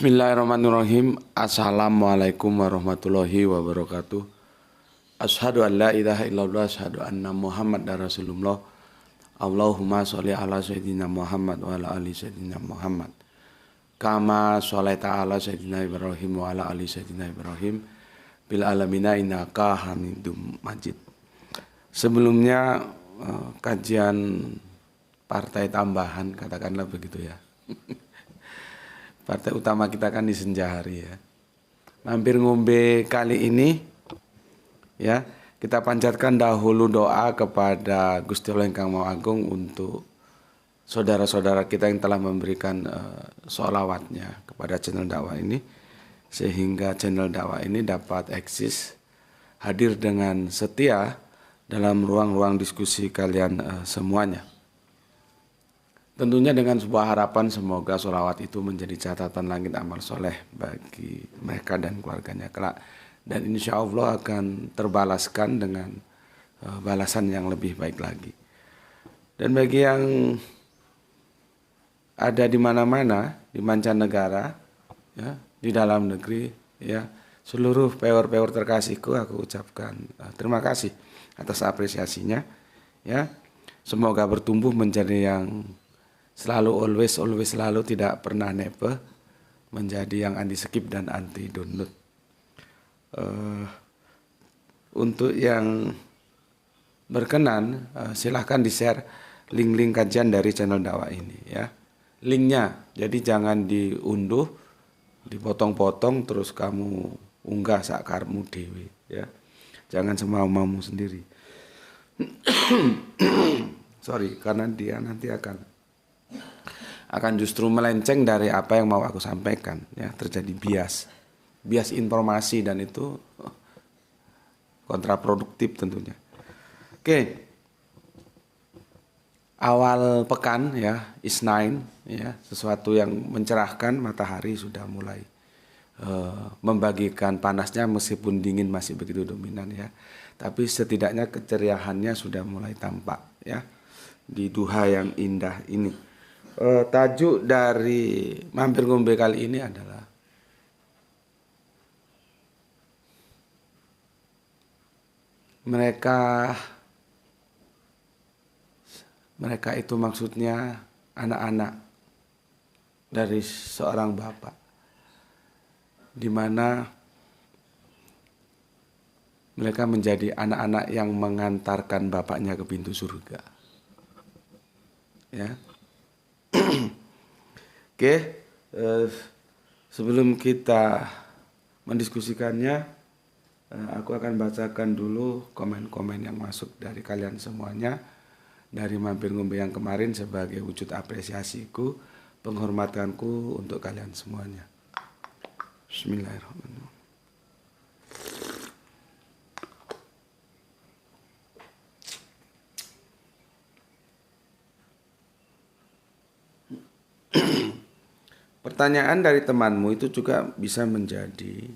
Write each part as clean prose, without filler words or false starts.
Bismillahirrahmanirrahim. Assalamualaikum warahmatullahi wabarakatuh. Asyhadu an la ilaha illallah, asyhadu anna Muhammad Rasulullah. Allahumma sholli ala sayyidina Muhammad wa ala ali sayyidina Muhammad. Kama sholaita ala sayyidina Ibrahim wa ala ali sayyidina Ibrahim bil alamina innaka Hamidum Majid. Sebelumnya kajian partai tambahan, katakanlah begitu ya. Partai utama kita kan di senja hari ya. Mampir ngombe kali ini ya, kita panjatkan dahulu doa kepada Gusti Allah Ingkang Maha Agung untuk saudara-saudara kita yang telah memberikan sholawatnya kepada channel dakwah ini, sehingga channel dakwah ini dapat eksis, hadir dengan setia dalam ruang-ruang diskusi kalian semuanya. Tentunya dengan sebuah harapan semoga sholawat itu menjadi catatan langit amal soleh bagi mereka dan keluarganya kelak. Dan insya Allah akan terbalaskan dengan balasan yang lebih baik lagi. Dan bagi yang ada di mana-mana, di mancanegara, ya, di dalam negeri, ya, seluruh peor-peor terkasihku aku ucapkan terima kasih atas apresiasinya. Ya, semoga bertumbuh menjadi yang selalu always selalu tidak pernah never, menjadi yang anti skip dan anti download. Untuk yang berkenan silahkan di share link-link kajian dari channel dakwah ini ya, linknya. Jadi jangan diunduh, dipotong-potong terus kamu unggah sakarmu dewi ya, jangan semau-maumu sendiri. Sorry, karena dia nanti akan justru melenceng dari apa yang mau aku sampaikan ya, terjadi bias informasi dan itu kontraproduktif tentunya. Oke. Awal pekan ya, Isnin ya, sesuatu yang mencerahkan, matahari sudah mulai membagikan panasnya meskipun dingin masih begitu dominan ya. Tapi setidaknya keceriahannya sudah mulai tampak ya di duha yang indah ini. Tajuk dari mampir ngombe kali ini adalah mereka itu maksudnya anak-anak dari seorang bapak, di mana mereka menjadi anak-anak yang mengantarkan bapaknya ke pintu surga ya. Oke, sebelum kita mendiskusikannya, aku akan bacakan dulu komen-komen yang masuk dari kalian semuanya dari mampir ngombe yang kemarin sebagai wujud apresiasiku, penghormatanku untuk kalian semuanya. Bismillahirrahmanirrahim. Pertanyaan dari temanmu itu juga bisa menjadi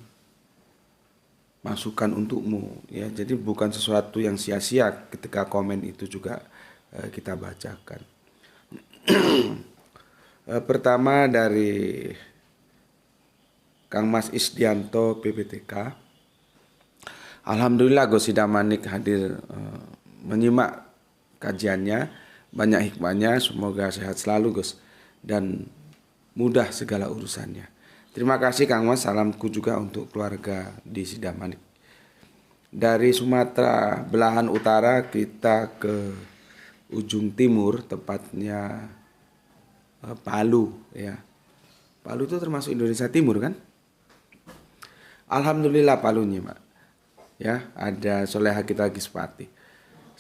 masukan untukmu ya. Jadi bukan sesuatu yang sia-sia ketika komen itu juga kita bacakan. Pertama dari Kang Mas Isdianto PPTK. Alhamdulillah Gus Sidamanik hadir menyimak kajiannya, banyak hikmahnya, semoga sehat selalu Gus dan mudah segala urusannya. Terima kasih Kang Mas, salamku juga untuk keluarga di Sidamanik. Dari Sumatera belahan utara kita ke ujung timur, tepatnya Palu ya. Palu itu termasuk Indonesia Timur kan? Alhamdulillah Palunya Pak. Ya, ada Soleha kita Gispati.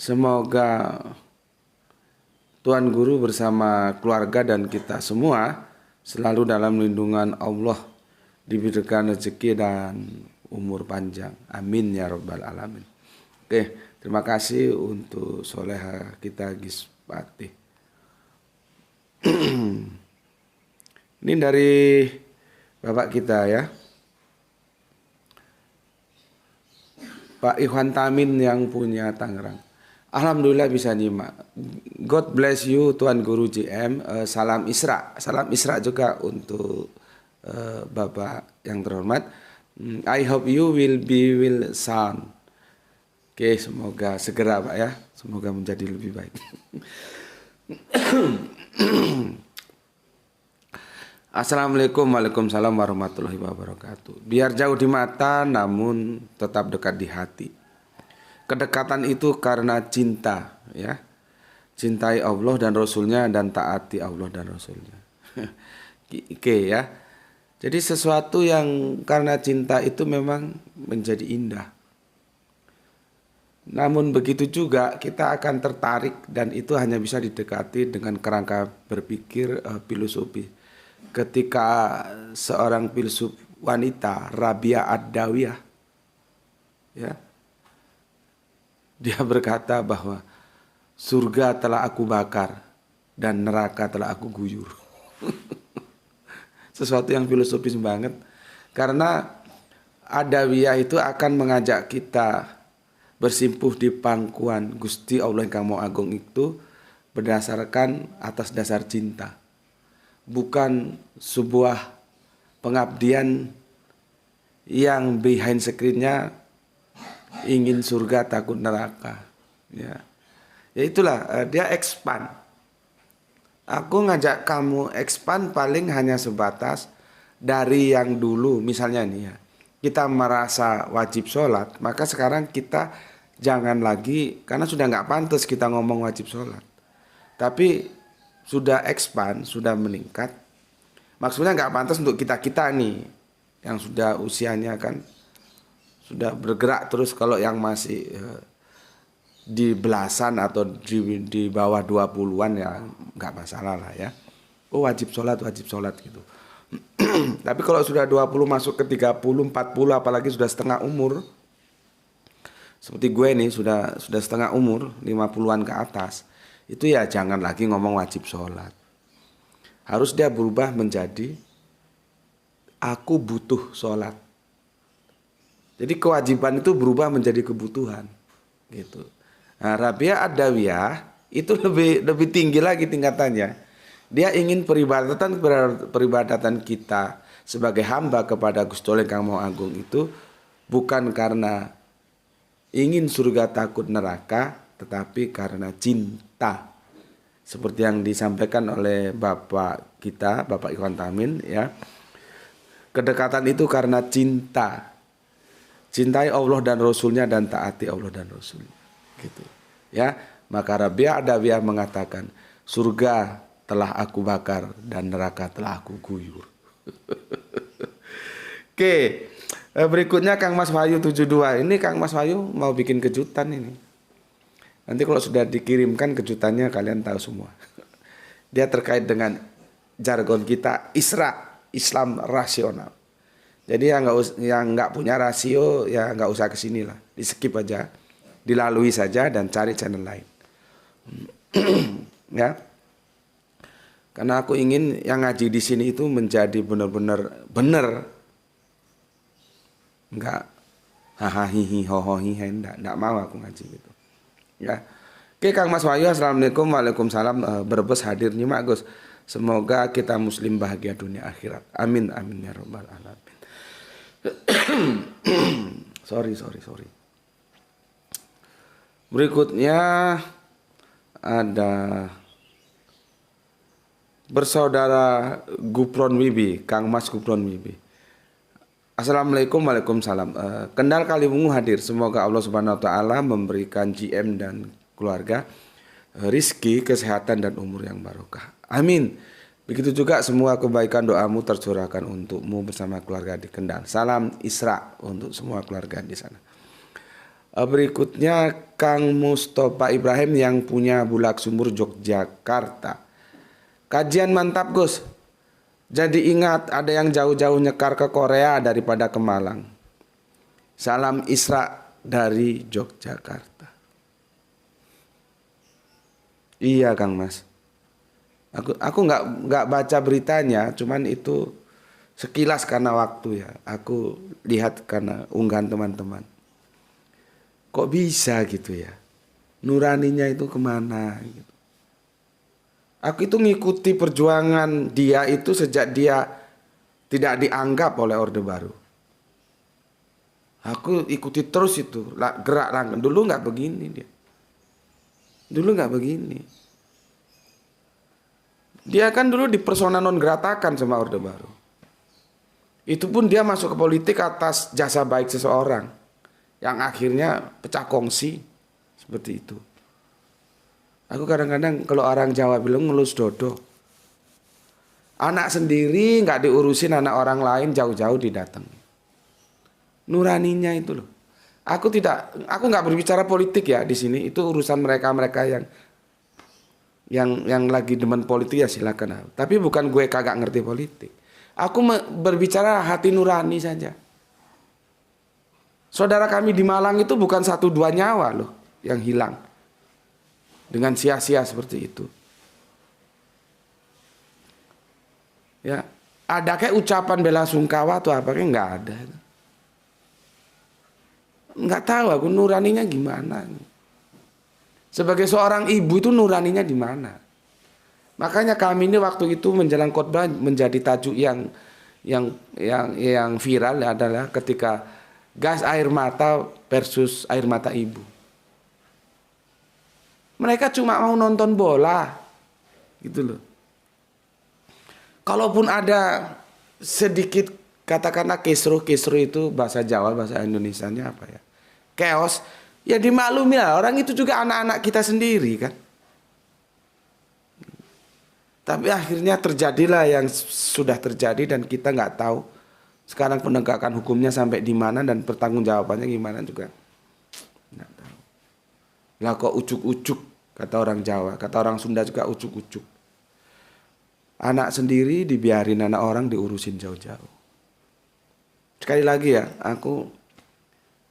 Semoga Tuan Guru bersama keluarga dan kita semua selalu dalam lindungan Allah, diberikan rezeki dan umur panjang. Amin ya rabbal alamin. Oke, terima kasih untuk Soleha kita Gispati. Ini dari Bapak kita ya, Pak Ikhwan Tamin yang punya Tangerang. Alhamdulillah bisa nyimak. God bless you Tuan Guru JM. Salam Isra juga untuk Bapak yang terhormat. I hope you will sound. Oke, semoga segera Pak ya, semoga menjadi lebih baik. Assalamualaikum, waalaikumsalam warahmatullahi wabarakatuh. Biar jauh di mata, namun tetap dekat di hati. Kedekatan itu karena cinta, ya. Cintai Allah dan Rasulnya dan taati Allah dan Rasulnya. Oke ya. Jadi sesuatu yang karena cinta itu memang menjadi indah. Namun begitu juga kita akan tertarik dan itu hanya bisa didekati dengan kerangka berpikir filosofi. Ketika seorang filsuf wanita, Rabia Ad-Dawiyah, ya, dia berkata bahwa surga telah aku bakar dan neraka telah aku guyur. Sesuatu yang filosofis banget. Karena Adawiyah itu akan mengajak kita bersimpuh di pangkuan Gusti Allah yang Maha Agung itu berdasarkan atas dasar cinta. Bukan sebuah pengabdian yang behind screen-nya ingin surga takut neraka. Ya itulah dia expand. Aku ngajak kamu expand paling hanya sebatas dari yang dulu. Misalnya nih ya, kita merasa wajib sholat, maka sekarang kita jangan lagi, karena sudah nggak pantas kita ngomong wajib sholat. Tapi sudah expand, sudah meningkat. Maksudnya nggak pantas untuk kita-kita nih, yang sudah usianya kan sudah bergerak terus. Kalau yang masih di belasan atau di bawah 20-an ya nggak masalah lah ya. Oh wajib sholat gitu. Tapi kalau sudah 20 masuk ke 30, 40 apalagi sudah setengah umur. Seperti gue nih sudah setengah umur, 50-an ke atas. Itu ya jangan lagi ngomong wajib sholat. Harus dia berubah menjadi aku butuh sholat. Jadi kewajiban itu berubah menjadi kebutuhan gitu. Nah, Rabia Ad-Dawiyah itu lebih tinggi lagi tingkatannya. Dia ingin peribadatan kita sebagai hamba kepada Gusti Allah yang Maha Agung itu bukan karena ingin surga takut neraka, tetapi karena cinta. Seperti yang disampaikan oleh Bapak kita, Bapak Ikhwan Tamin ya. Kedekatan itu karena cinta. Cintai Allah dan Rasulnya dan taati Allah dan Rasulnya. Gitu. Ya, maka Rabia Ad-Dawiyah mengatakan, surga telah aku bakar dan neraka telah aku guyur. Oke. Berikutnya Kang Mas Wahyu 72. Ini Kang Mas Wahyu mau bikin kejutan ini. Nanti kalau sudah dikirimkan kejutannya kalian tahu semua. Dia terkait dengan jargon kita Islam rasional. Jadi yang nggak punya rasio ya nggak usah kesini lah, di skip aja, dilalui saja dan cari channel lain. Ya, karena aku ingin yang ngaji di sini itu menjadi benar-benar benar. Enggak hahaha hohohi enggak mau aku ngaji gitu. Ya. Oke Kang Mas Wahyu, assalamualaikum. Waalaikumsalam. Brebes hadir nyimak Gus. Semoga kita muslim bahagia dunia akhirat. Amin amin ya robbal alamin. Sorry. Berikutnya ada bersaudara Gupron Wibi, Kang Mas Gupron Wibi. Assalamualaikum, waalaikumsalam. Kendal Kaliwungu hadir. Semoga Allah Subhanahu Wa Taala memberikan GM dan keluarga rizki, kesehatan dan umur yang barokah. Amin. Begitu juga semua kebaikan doamu tercurahkan untukmu bersama keluarga di Kendal. Salam Isra untuk semua keluarga di sana. Berikutnya Kang Mustafa Ibrahim yang punya Bulak Sumur Yogyakarta. Kajian mantap Gus. Jadi ingat ada yang jauh-jauh nyekar ke Korea daripada ke Malang. Salam Isra dari Yogyakarta. Iya Kang Mas. Aku nggak baca beritanya, cuman itu sekilas karena waktu ya. Aku lihat karena unggahan teman-teman. Kok bisa gitu ya? Nuraninya itu kemana? Gitu. Aku itu ngikuti perjuangan dia itu sejak dia tidak dianggap oleh Orde Baru. Aku ikuti terus itu gerak langkah. Dulu nggak begini dia. Dulu nggak begini. Dia kan dulu dipersona non gratakan sama Orde Baru. Itu pun dia masuk ke politik atas jasa baik seseorang yang akhirnya pecah kongsi seperti itu. Aku kadang-kadang kalau orang Jawa bilang ngelus dodo. Anak sendiri nggak diurusin anak orang lain jauh-jauh didatangi. Nuraninya itu loh. Aku nggak berbicara politik ya di sini. Itu urusan mereka yang lagi demen politik ya silakan. Tapi bukan gue kagak ngerti politik. Aku berbicara hati nurani saja. Saudara kami di Malang itu bukan 1-2 nyawa loh yang hilang dengan sia-sia seperti itu. Ya, ada kayak ucapan bela sungkawa atau apa kayak nggak ada. Nggak tahu aku nuraninya gimana. Sebagai seorang ibu itu nuraninya di mana? Makanya kami ini waktu itu menjelang khotbah menjadi tajuk yang viral adalah ketika gas air mata versus air mata ibu. Mereka cuma mau nonton bola, gitu loh. Kalaupun ada sedikit katakanlah kisruh itu bahasa Jawa, bahasa Indonesianya apa ya? Chaos, ya dimaklumi lah. Orang itu juga anak-anak kita sendiri kan. Tapi akhirnya terjadilah yang sudah terjadi dan kita nggak tahu sekarang penegakan hukumnya sampai di mana dan pertanggungjawabannya gimana juga nggak tahu. Lah kok ujuk-ujuk kata orang Jawa, kata orang Sunda juga ujuk-ujuk. Anak sendiri dibiarin anak orang diurusin jauh-jauh. Sekali lagi ya, aku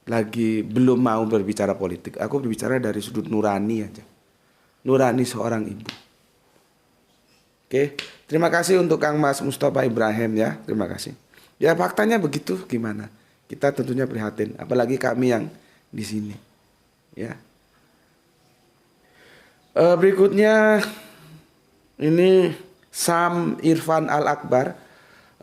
lagi belum mau berbicara politik. Aku berbicara dari sudut nurani aja. Nurani seorang ibu. Oke, terima kasih untuk Kang Mas Mustafa Ibrahim ya, terima kasih. Ya faktanya begitu gimana? Kita tentunya prihatin, apalagi kami yang di sini. Ya. Berikutnya ini Sam Irfan Al Akbar.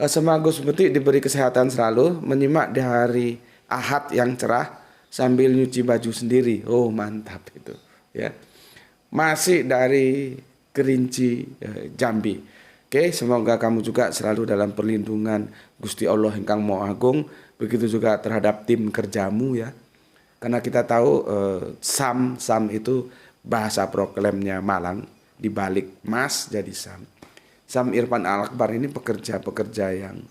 Semoga Gus Muti diberi kesehatan selalu, menyimak di hari Ahad yang cerah sambil nyuci baju sendiri. Oh mantap itu. Ya. Masih dari Kerinci Jambi. Oke, semoga kamu juga selalu dalam perlindungan Gusti Allah Ingkang Maha Agung. Begitu juga terhadap tim kerjamu ya. Karena kita tahu Sam itu bahasa proklamnya Malang, dibalik Mas jadi Sam. Sam Irfan Al Akbar ini pekerja yang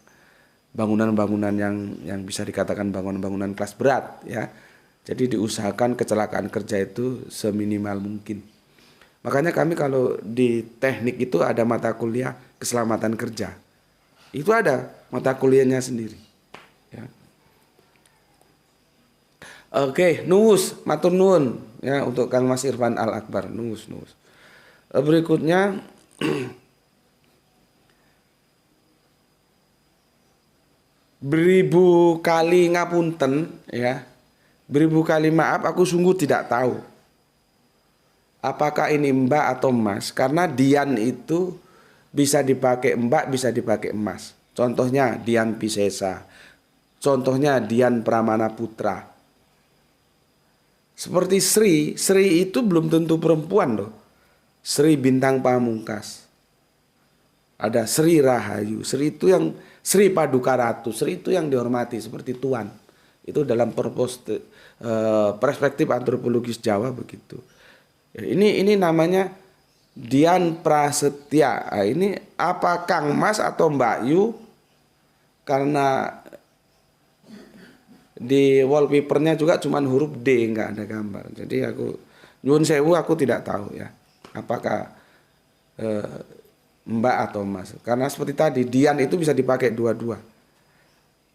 bangunan-bangunan yang bisa dikatakan bangunan-bangunan kelas berat ya. Jadi diusahakan kecelakaan kerja itu seminimal mungkin. Makanya kami kalau di teknik itu ada mata kuliah keselamatan kerja. Itu ada mata kuliahnya sendiri. Ya. Oke, nuwus, matur nuwun ya untuk Kang Mas Irfan Al Akbar, nuwus. Berikutnya beribu kali ngapunten ya. Beribu kali maaf, aku sungguh tidak tahu apakah ini mbak atau mas, karena Dian itu bisa dipakai mbak, bisa dipakai emas. Contohnya Dian Piscesa, contohnya Dian Pramana Putra. Seperti Sri itu belum tentu perempuan loh. Sri Bintang Pamungkas. Ada Sri Rahayu, Sri itu yang Sri Paduka Ratu, Sri itu yang dihormati seperti tuan. Itu dalam perspektif antropologis Jawa begitu. Ini namanya Dian Prasetya. Nah, ini apa Kang Mas atau Mbak Yu? Karena di wallpapernya juga cuma huruf D, nggak ada gambar. Jadi aku nyuwun sewu, aku tidak tahu ya apakah Mbak atau Mas. Karena seperti tadi Dian itu bisa dipakai dua-dua.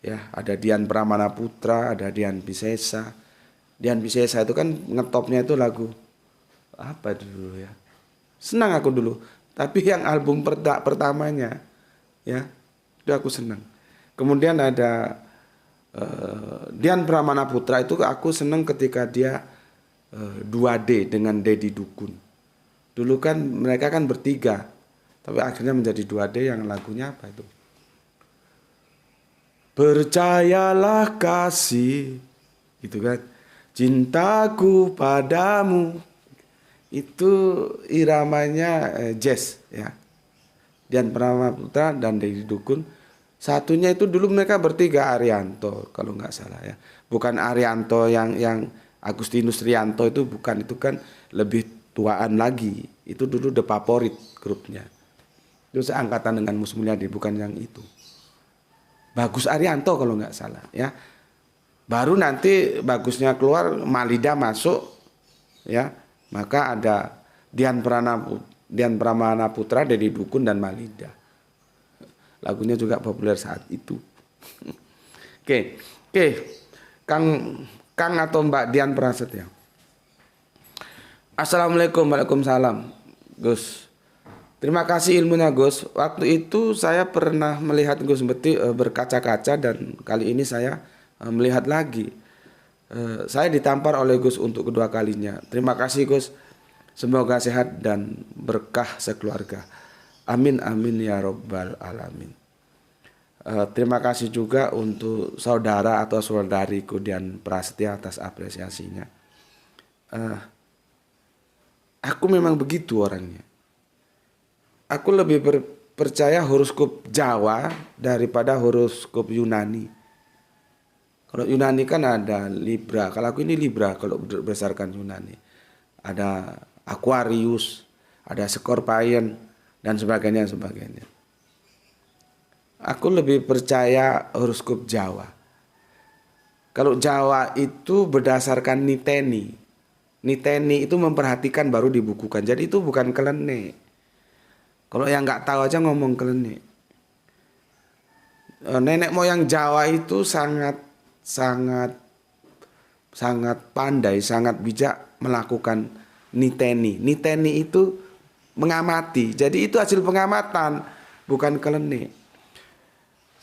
Ya, ada Dian Pramana Putra, ada Dian Piscesa. Dian Piscesa itu kan ngetopnya itu lagu apa dulu ya, senang aku dulu, tapi yang album pertamanya ya itu aku senang. Kemudian ada Dian Pramana Putra, itu aku senang ketika dia 2D dengan Dedi Dukun. Dulu kan mereka kan bertiga, tapi akhirnya menjadi 2D yang lagunya apa itu Percayalah kasih, gitu kan. Cintaku padamu. Itu iramanya jazz ya. Dian Pramana dan Deddy Dukun. Satunya itu dulu mereka bertiga, Arianto kalau nggak salah ya. Bukan Arianto yang Agustinus Rianto itu bukan, itu kan lebih tuaan lagi. Itu dulu The Favorit grupnya. Itu seangkatan dengan Mus Mulyadi, bukan yang itu. Bagus Arianto kalau nggak salah ya. Baru nanti bagusnya keluar, Malida masuk ya. Maka ada Dian Pramana Putra, Deddy Dukun dan Malida. Lagunya juga populer saat itu. Oke. Kang atau Mbak Dian Prasetya. Assalamualaikum. Waalaikumsalam. Gus. Terima kasih ilmunya Gus. Waktu itu saya pernah melihat Gus Bekti berkaca-kaca dan kali ini saya melihat lagi. Saya ditampar oleh Gus untuk kedua kalinya. Terima kasih Gus. Semoga sehat dan berkah sekeluarga. Amin amin ya robbal alamin. Terima kasih juga untuk saudara atau saudariku Dian Prasetya atas apresiasinya. Aku memang begitu orangnya. Aku lebih percaya horoskop Jawa daripada horoskop Yunani. Kalau Yunani kan ada Libra. Kalau aku ini Libra kalau berdasarkan Yunani. Ada Aquarius, ada Scorpion dan sebagainya. Aku lebih percaya horoskop Jawa. Kalau Jawa itu berdasarkan niteni. Niteni itu memperhatikan baru dibukukan. Jadi itu bukan kelene. Kalau yang nggak tahu aja ngomong kelene. Nenek moyang Jawa itu sangat pandai, sangat bijak melakukan niteni. Niteni itu mengamati. Jadi itu hasil pengamatan, bukan kelene.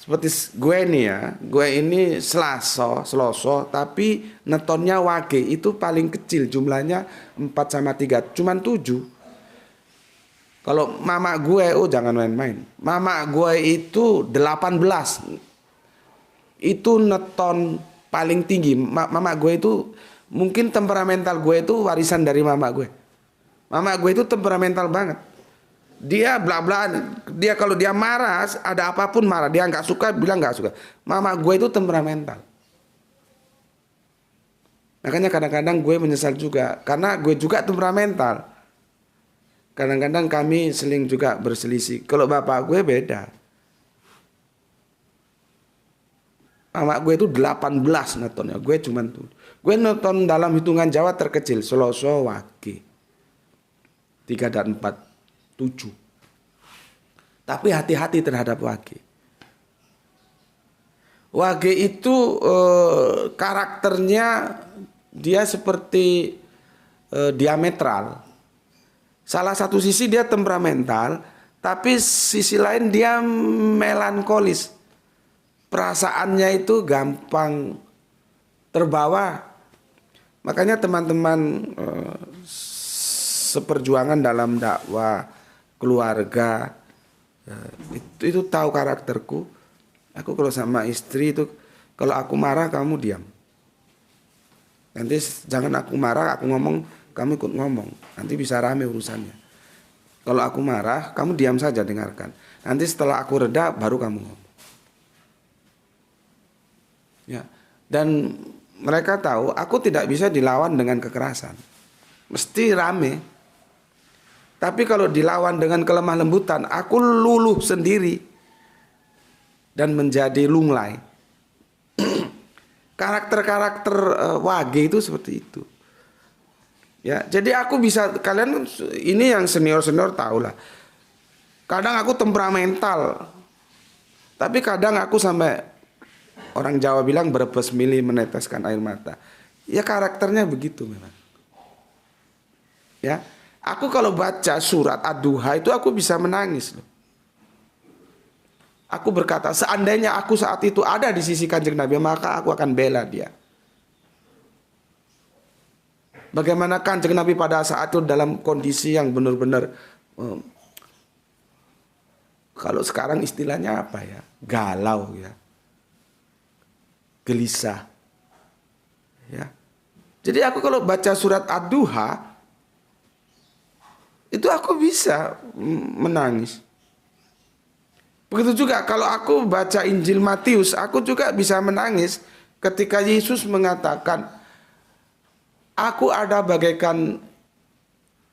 Seperti gue nih ya, gue ini seloso, tapi netonnya wage itu paling kecil, jumlahnya 4/3, cuman 7. Kalau mama gue, jangan main-main. Mama gue itu 18. Itu neton paling tinggi. Mama gue itu mungkin temperamental gue itu warisan dari mama gue. Mama gue itu temperamental banget. Dia bla-bla, dia kalau dia marah, ada apapun marah, dia nggak suka bilang nggak suka. Mama gue itu temperamental. Makanya kadang-kadang gue menyesal juga, karena gue juga temperamental. Kadang-kadang kami seling juga berselisih. Kalau bapak gue beda. Mama gue itu 18 netonnya, gue cuman tuh. Gue neton dalam hitungan Jawa terkecil, Seloso, Wage. 3 dan 4. 7. Tapi hati-hati terhadap Wage. Wage itu karakternya dia seperti diametral. Salah satu sisi dia temperamental, tapi sisi lain dia melankolis. Perasaannya itu gampang terbawa. Makanya teman-teman seperjuangan dalam dakwah keluarga itu tahu karakterku. Aku kalau sama istri itu, kalau aku marah kamu diam. Nanti jangan aku marah, aku ngomong, kamu ikut ngomong. Nanti bisa rame urusannya. Kalau aku marah, kamu diam saja dengarkan. Nanti setelah aku reda, baru kamu ngomong. Ya. Dan mereka tahu aku tidak bisa dilawan dengan kekerasan. Mesti rame. Tapi kalau dilawan dengan kelemah lembutan, aku luluh sendiri dan menjadi lunglai. Karakter-karakter Wage itu seperti itu. Ya, jadi aku bisa, kalian ini yang senior-senior tahu lah. Kadang aku temperamental. Tapi kadang aku sampai orang Jawa bilang berebes mili meneteskan air mata. Ya karakternya begitu memang. Ya. Aku kalau baca surat Ad-Duha itu aku bisa menangis loh. Aku berkata, seandainya aku saat itu ada di sisi Kanjeng Nabi, maka aku akan bela dia. Bagaimana Kanjeng Nabi pada saat itu dalam kondisi yang benar-benar kalau sekarang istilahnya apa ya? Galau ya. gelisah. Ya. Jadi aku kalau baca surat Ad-Duha itu aku bisa menangis. Begitu juga kalau aku baca Injil Matius, aku juga bisa menangis ketika Yesus mengatakan, aku ada bagaikan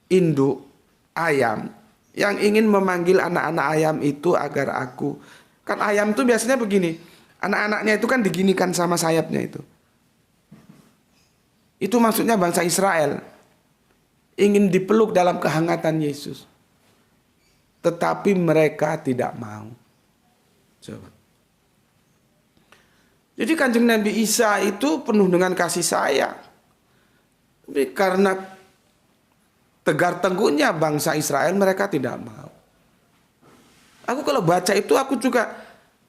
induk ayam yang ingin memanggil anak-anak ayam itu agar aku. Kan ayam itu biasanya begini, anak-anaknya itu kan diginikan sama sayapnya itu. Itu maksudnya bangsa Israel ingin dipeluk dalam kehangatan Yesus. Tetapi mereka tidak mau. Coba. Jadi Kanjeng Nabi Isa itu penuh dengan kasih sayang. Tapi karena tegar tengguhnya bangsa Israel, mereka tidak mau. Aku kalau baca itu aku juga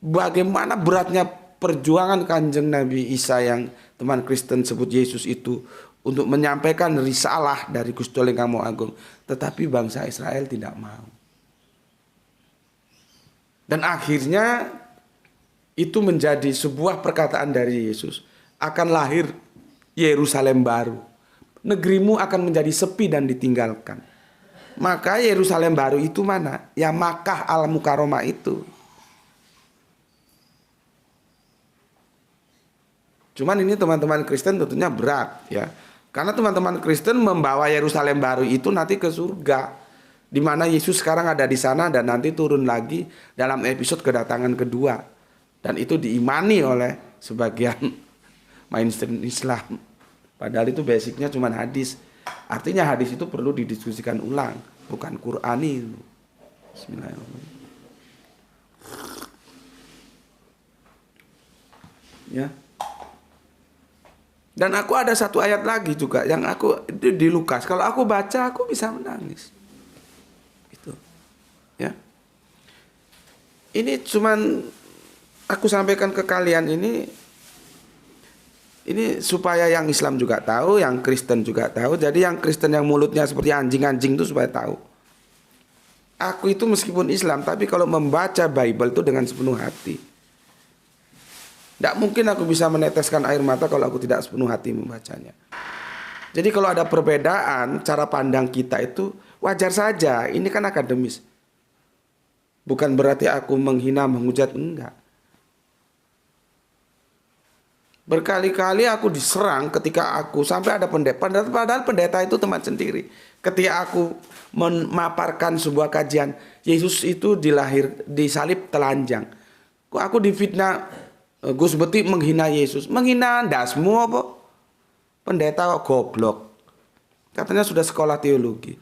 bagaimana beratnya perjuangan Kanjeng Nabi Isa yang teman Kristen sebut Yesus itu untuk menyampaikan risalah dari Gusti Allah yang Maha Agung. Tetapi bangsa Israel tidak mau. Dan akhirnya itu menjadi sebuah perkataan dari Yesus. Akan lahir Yerusalem baru. Negerimu akan menjadi sepi dan ditinggalkan. Maka Yerusalem baru itu mana? Ya Makkah Al-Mukarramah itu. Cuman ini teman-teman Kristen tentunya berat ya. Karena teman-teman Kristen membawa Yerusalem baru itu nanti ke surga. Di mana Yesus sekarang ada di sana dan nanti turun lagi dalam episode kedatangan kedua. Dan itu diimani oleh sebagian mainstream Islam. Padahal itu basicnya cuma hadis. Artinya hadis itu perlu didiskusikan ulang, bukan Qur'ani. Bismillahirrahmanirrahim. Ya. Dan aku ada satu ayat lagi juga yang aku di Lukas. Kalau aku baca aku bisa menangis. Itu. Ya. Ini cuman aku sampaikan ke kalian ini supaya yang Islam juga tahu, yang Kristen juga tahu. Jadi yang Kristen yang mulutnya seperti anjing-anjing itu supaya tahu. Aku itu meskipun Islam, tapi kalau membaca Bible itu dengan sepenuh hati. Tidak mungkin aku bisa meneteskan air mata kalau aku tidak sepenuh hati membacanya. Jadi kalau ada perbedaan cara pandang kita itu wajar saja. Ini kan akademis. Bukan berarti aku menghina, menghujat, enggak. Berkali-kali aku diserang ketika aku sampai ada pendeta. Padahal pendeta itu teman sendiri. Ketika aku memaparkan sebuah kajian, Yesus itu disalib telanjang. Kok aku difitnah Gus Beti menghina Yesus. Menghina ndasmu apa? Pendeta kok goblok. Katanya sudah sekolah teologi.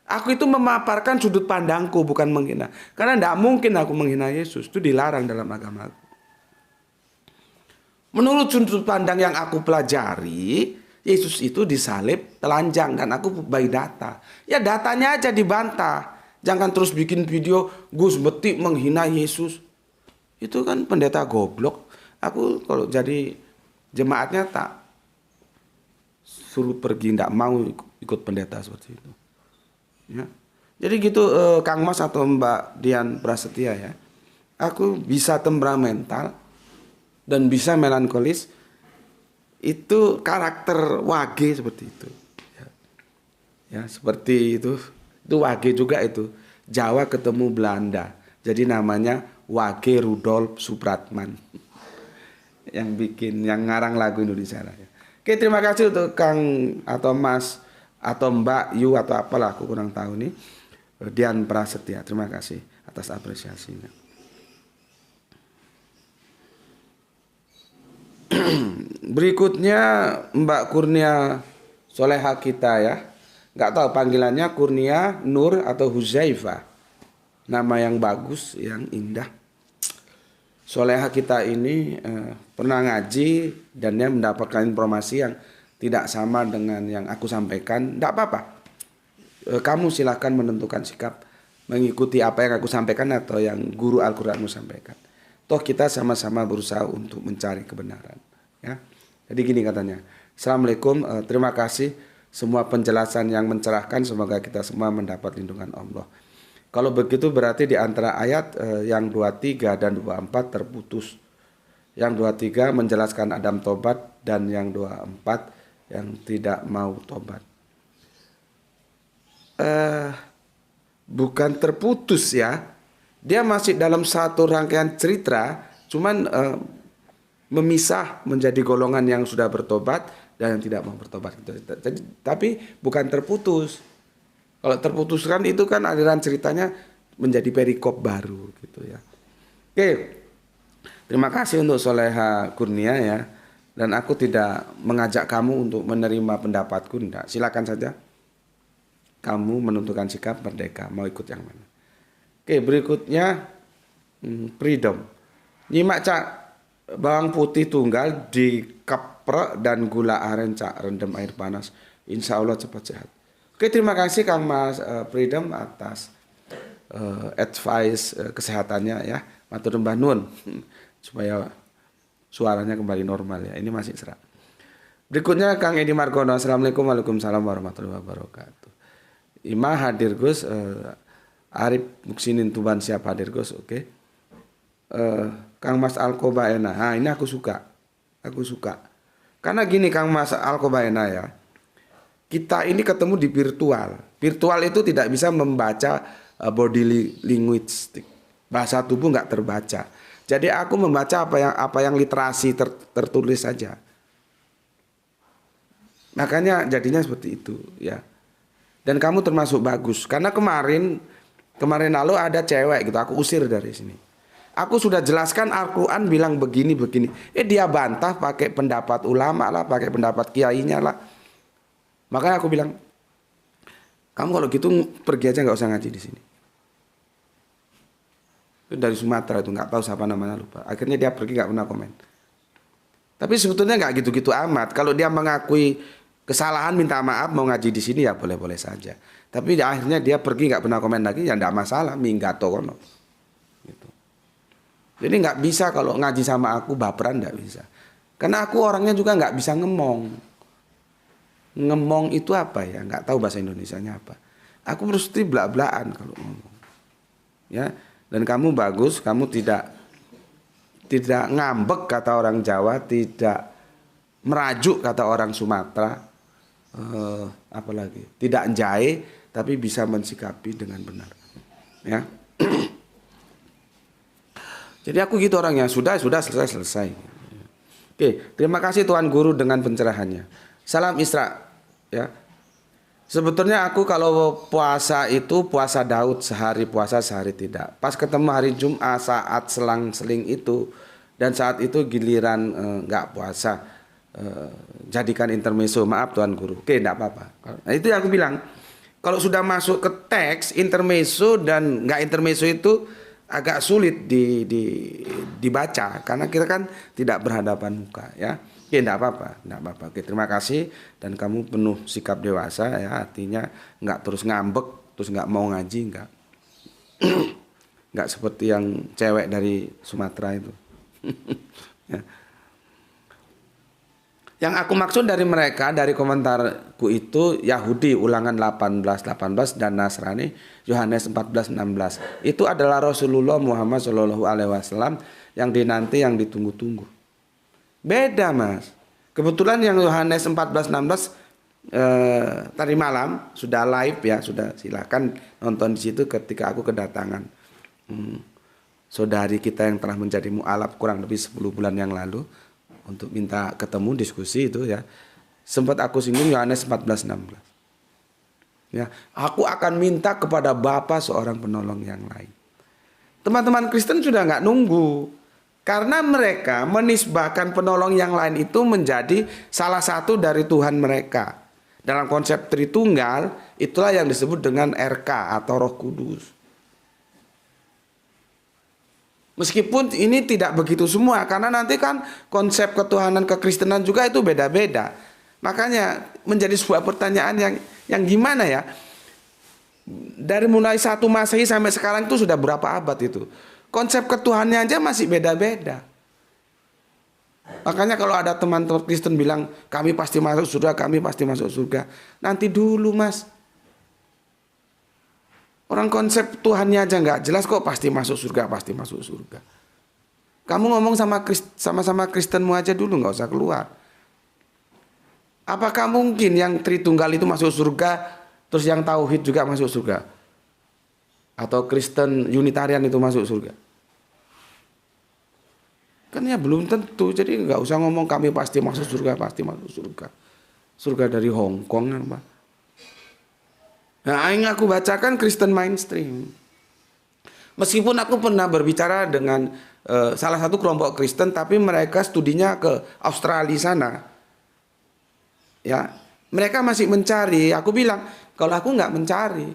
Aku itu memaparkan sudut pandangku, bukan menghina. Karena tidak mungkin aku menghina Yesus. Itu dilarang dalam agamaku. Menurut sudut pandang yang aku pelajari, Yesus itu disalib telanjang dan aku by data. Ya datanya aja dibantah. Jangan terus bikin video Gus Beti menghina Yesus. Itu kan pendeta goblok. Aku kalau jadi jemaatnya tak suruh pergi, tidak mau ikut pendeta seperti itu. Ya. Jadi gitu Kang Mas atau Mbak Dian Prasetya ya. Aku bisa temperamental dan bisa melankolis. Itu karakter wage seperti itu. Ya seperti itu. Itu wage juga itu. Jawa ketemu Belanda. Jadi namanya Wage Rudolf Supratman. Yang ngarang lagu Indonesia Raya. Oke, terima kasih untuk Kang atau Mas atau Mbak Yu atau apalah aku kurang tahu nih. Dian Prasetya, terima kasih atas apresiasinya. Berikutnya Mbak Kurnia Soleha kita ya. Nggak tahu panggilannya Kurnia, Nur atau Huzaifa. Nama yang bagus, yang indah. Soleha kita ini pernah ngaji dan dia mendapatkan informasi yang tidak sama dengan yang aku sampaikan. Tidak apa-apa. Kamu silahkan menentukan sikap mengikuti apa yang aku sampaikan atau yang guru Al-Quranmu sampaikan. Toh kita sama-sama berusaha untuk mencari kebenaran. Ya. Jadi gini katanya. Assalamualaikum, terima kasih semua penjelasan yang mencerahkan. Semoga kita semua mendapat lindungan Allah. Kalau begitu berarti di antara ayat yang 23 dan 24 terputus. Yang 23 menjelaskan Adam tobat, dan yang 24 yang tidak mau tobat. Bukan terputus ya. Dia masih dalam satu rangkaian cerita, cuman memisah menjadi golongan yang sudah bertobat dan yang tidak mau bertobat. Jadi, tapi bukan terputus. Kalau terputus kan itu kan aliran ceritanya menjadi perikop baru gitu ya. Oke, terima kasih untuk Soleha Kurnia ya. Dan aku tidak mengajak kamu untuk menerima pendapatku, enggak. Silakan saja. Kamu menentukan sikap merdeka, mau ikut yang mana. Oke, berikutnya freedom. Nyimak cak, bawang putih tunggal dikeprek dan gula aren cak, rendam air panas. Insya Allah cepat sehat. Oke, terima kasih Kang Mas Freedom atas advice kesehatannya ya. Matur nuwun Mbah Nun supaya suaranya kembali normal ya. Ini masih serak. Berikutnya Kang Edi Margono. Assalamualaikum, waalaikumsalam warahmatullahi wabarakatuh. Ima hadir Gus, Arif Muksinin Tuban siap hadir Gus, oke. Kang Mas Alkobaena, nah ini aku suka. Karena gini Kang Mas Alkobaena ya, kita ini ketemu di virtual. Virtual itu tidak bisa membaca body linguistic, bahasa tubuh nggak terbaca. Jadi aku membaca apa yang literasi tertulis saja. Makanya jadinya seperti itu ya. Dan kamu termasuk bagus karena kemarin lalu ada cewek gitu, aku usir dari sini. Aku sudah jelaskan Al-Quran bilang begini. Dia bantah pakai pendapat ulama lah, pakai pendapat kiainya lah. Makanya aku bilang, kamu kalau gitu pergi aja, nggak usah ngaji di sini. Itu dari Sumatera itu, nggak tahu siapa namanya, lupa. Akhirnya dia pergi, nggak pernah komen. Tapi sebetulnya nggak gitu-gitu amat. Kalau dia mengakui kesalahan minta maaf mau ngaji di sini ya boleh-boleh saja. Tapi akhirnya dia pergi nggak pernah komen lagi ya nggak masalah, minggato kono. Gitu. Jadi nggak bisa kalau ngaji sama aku baperan, nggak bisa. Karena aku orangnya juga nggak bisa ngemong. Ngemong itu apa ya? Nggak tahu bahasa Indonesianya apa. Aku mesti belak-belakan kalau ngomong. Ya, dan kamu bagus, kamu tidak ngambek kata orang Jawa, tidak merajuk kata orang Sumatera. Apalagi tidak jahe tapi bisa mensikapi dengan benar ya. Jadi aku gitu orangnya, sudah selesai. Oke, terima kasih Tuan Guru dengan pencerahannya. Salam Isra ya. Sebetulnya aku kalau puasa itu puasa Daud, sehari puasa sehari tidak. Pas ketemu hari Jumat saat selang-seling itu, dan saat itu giliran nggak puasa. Jadikan intermezzo, maaf Tuan Guru. Oke, enggak apa-apa. Nah, itu yang aku bilang. Kalau sudah masuk ke teks intermezzo dan enggak intermezzo itu agak sulit dibaca karena kita kan tidak berhadapan muka ya. Oke, enggak apa-apa. Oke, terima kasih dan kamu penuh sikap dewasa ya, artinya enggak terus ngambek, terus enggak mau ngaji, enggak. Enggak seperti yang cewek dari Sumatera itu. Ya. Yang aku maksud dari mereka, dari komentarku itu Yahudi Ulangan 18:18 dan Nasrani Yohanes 14:16. Itu adalah Rasulullah Muhammad SAW yang dinanti, yang ditunggu-tunggu. Beda Mas. Kebetulan yang Yohanes 14:16 tadi malam sudah live ya, sudah silakan nonton di situ ketika aku kedatangan saudari kita yang telah menjadi mu'alaf kurang lebih 10 bulan yang lalu. Untuk minta ketemu diskusi itu ya. Sempat aku singgung Yohanes 14:16. Ya, aku akan minta kepada Bapa seorang penolong yang lain. Teman-teman Kristen sudah nggak nunggu. Karena mereka menisbahkan penolong yang lain itu menjadi salah satu dari Tuhan mereka. Dalam konsep Tritunggal, itulah yang disebut dengan RK atau Roh Kudus. Meskipun ini tidak begitu semua, karena nanti kan konsep ketuhanan kekristenan juga itu beda-beda. Makanya menjadi sebuah pertanyaan yang gimana ya? Dari mulai 1 Masehi sampai sekarang itu sudah berapa abad itu? Konsep ketuhanannya aja masih beda-beda. Makanya kalau ada teman-teman Kristen bilang kami pasti masuk surga, kami pasti masuk surga. Nanti dulu Mas. Orang konsep Tuhannya aja nggak jelas kok pasti masuk surga, pasti masuk surga. Kamu ngomong sama-sama Kristenmu aja dulu, nggak usah keluar. Apakah mungkin yang Tritunggal itu masuk surga, terus yang Tauhid juga masuk surga? Atau Kristen Unitarian itu masuk surga? Kan ya belum tentu, jadi nggak usah ngomong kami pasti masuk surga, pasti masuk surga. Surga dari Hong Kong apa? Nah, yang aku bacakan Kristen mainstream. Meskipun aku pernah berbicara dengan salah satu kelompok Kristen, tapi mereka studinya ke Australia sana. Ya, mereka masih mencari. Aku bilang, kalau aku nggak mencari,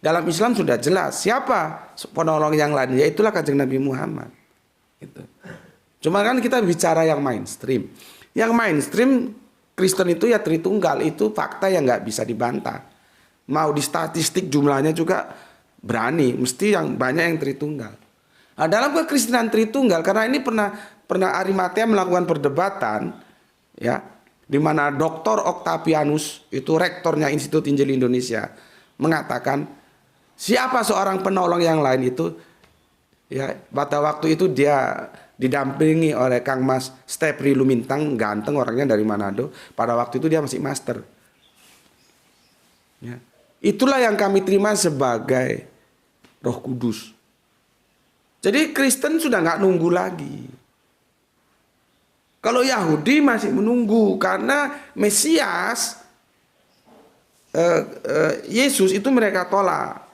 dalam Islam sudah jelas siapa penolong yang lain, yaitulah Kanjeng Nabi Muhammad. Gitu. Cuma kan kita bicara yang mainstream. Yang mainstream Kristen itu ya Tritunggal, itu fakta yang nggak bisa dibantah. Mau di statistik jumlahnya juga berani, mesti yang banyak yang Tritunggal. Nah, dalam kekristenan Tritunggal, karena ini pernah Arimatea melakukan perdebatan, ya, di mana Dr. Octavianus, itu rektornya Institut Injil Indonesia, mengatakan siapa seorang penolong yang lain itu, ya, pada waktu itu dia didampingi oleh Kang Mas Stepri Lumintang, ganteng orangnya dari Manado. Pada waktu itu dia masih master. Ya. Itulah yang kami terima sebagai Roh Kudus. Jadi Kristen sudah nggak nunggu lagi. Kalau Yahudi masih menunggu karena Mesias Yesus itu mereka tolak.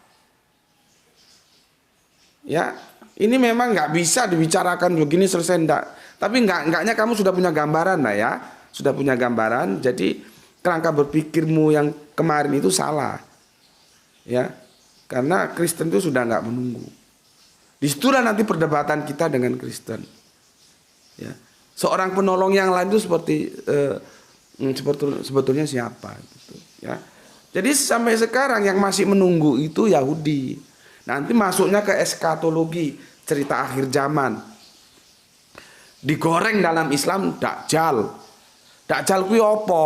Ya, ini memang nggak bisa dibicarakan begini selesai enggak. Tapi enggaknya kamu sudah punya gambaran lah ya, sudah punya gambaran. Jadi kerangka berpikirmu yang kemarin itu salah, ya, karena Kristen itu sudah nggak menunggu. Disitulah nanti perdebatan kita dengan Kristen. Ya, seorang penolong yang lain itu sebetulnya siapa? Gitu, ya. Jadi sampai sekarang yang masih menunggu itu Yahudi. Nanti masuknya ke eskatologi, cerita akhir zaman. Digoreng dalam Islam Dajjal. Dajjal kuwi apa?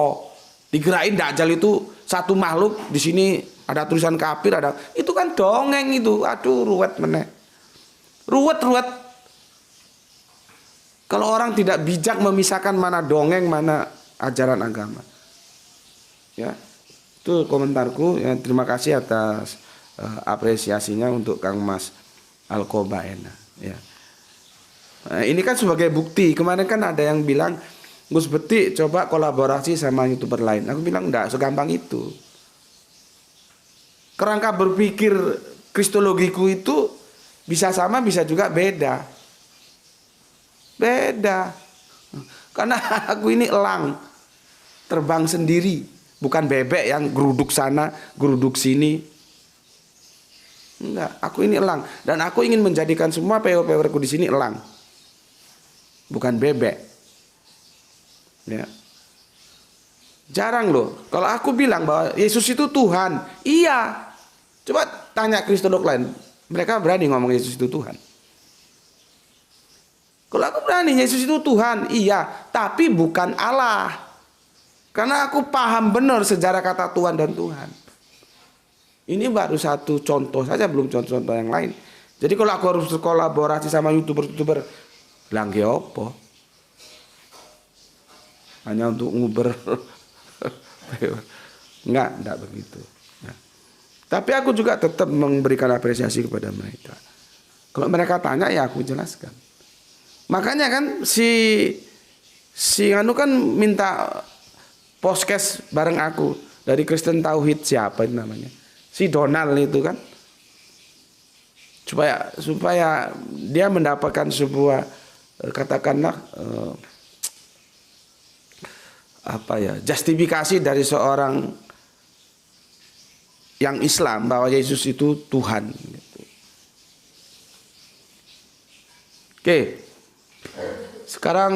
Digerain Dajjal itu satu makhluk, di sini ada tulisan kafir, ada. Itu kan dongeng itu. Aduh, ruwet meneh. Ruwet. Kalau orang tidak bijak memisahkan mana dongeng, mana ajaran agama. Ya. Itu komentarku. Ya, terima kasih atas apresiasinya untuk Kang Mas Alkobaena, ya. Nah, ini kan sebagai bukti. Kemarin kan ada yang bilang, Gus Beti coba kolaborasi sama YouTuber lain. Aku bilang enggak segampang itu. Kerangka berpikir kristologiku itu bisa sama, bisa juga beda. Beda. Karena aku ini elang, terbang sendiri, bukan bebek yang geruduk sana, geruduk sini. Enggak, aku ini elang, dan aku ingin menjadikan semua PO-PO-ku di sini elang, bukan bebek. Ya. Jarang loh kalau aku bilang bahwa Yesus itu Tuhan. Iya. Coba tanya kristolog lain, mereka berani ngomong Yesus itu Tuhan. Kalau aku berani Yesus itu Tuhan, iya, tapi bukan Allah. Karena aku paham benar sejarah kata Tuhan dan Tuhan. Ini baru satu contoh saja, belum contoh-contoh yang lain. Jadi kalau aku harus kolaborasi sama YouTuber, bilang apa? Hanya untuk nguber. Enggak begitu. Nah. Tapi aku juga tetap memberikan apresiasi kepada mereka. Kalau mereka tanya ya aku jelaskan. Makanya kan si anu kan minta podcast bareng aku dari Kristen Tauhid, siapa itu namanya? Si Donald itu kan, supaya dia mendapatkan sebuah katakanlah justifikasi dari seorang yang Islam bahwa Yesus itu Tuhan. Gitu. Oke, sekarang